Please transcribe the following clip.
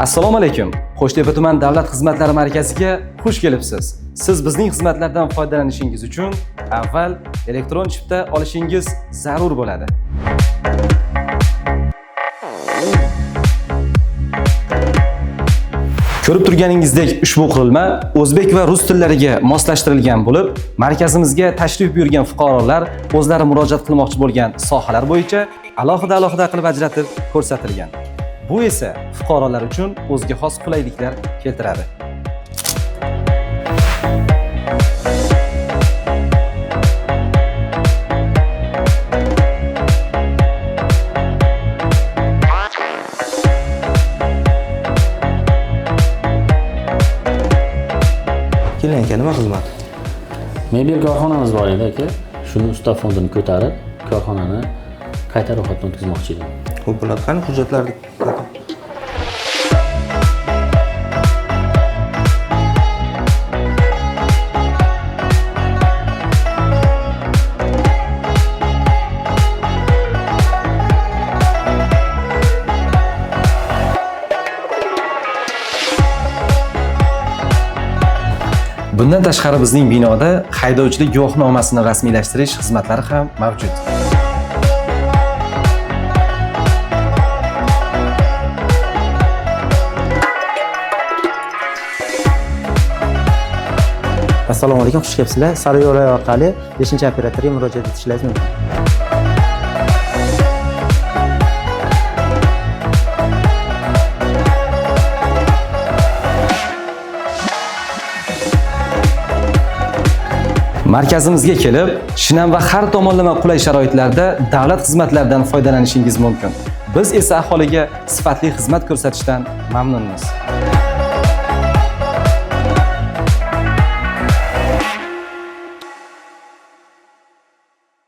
Assalomu alaykum. Qo'shtepa tuman davlat xizmatlari markaziga xush kelibsiz. Siz bizning xizmatlardan foydalanishingiz uchun avval elektron chipta olishingiz zarur bo'ladi. Ko'rib turganingizdek, ushbu qurilma o'zbek va rus tillariga moslashtirilgan bo'lib, markazimizga tashrif buyurgan fuqarolar o'zlari murojaat qilmoqchi bo'lgan sohalar bo'yicha alohida qilib ajratib ko'rsatilgan. Bu esa fuqarolar uchun o'ziga xos qulayliklar keltiradi. Keling aka, nima xizmat? Mebel korxonamiz bor edi aka. Shuni ustav fondini ko'tarib, korxonani qayta ro'yxatdan o'tkazmoqchi edim. Xo'p, bo'ladi. Qani hujjatlarni? Bundan tashqari bizning binoda haydovchilik guvohnomasini rasmiylashtirish xizmatlari ham mavjud. Assalomu alaykum, xush kelibsizlar. Saryo'l orqali 5-operatorga murojaat etishingiz mumkin. Markazimizga kelib, shinam va har tomonlama qulay sharoitlarda davlat xizmatlaridan foydalanishingiz mumkin. Biz esa aholiga sifatli xizmat ko'rsatishdan mamnunmiz.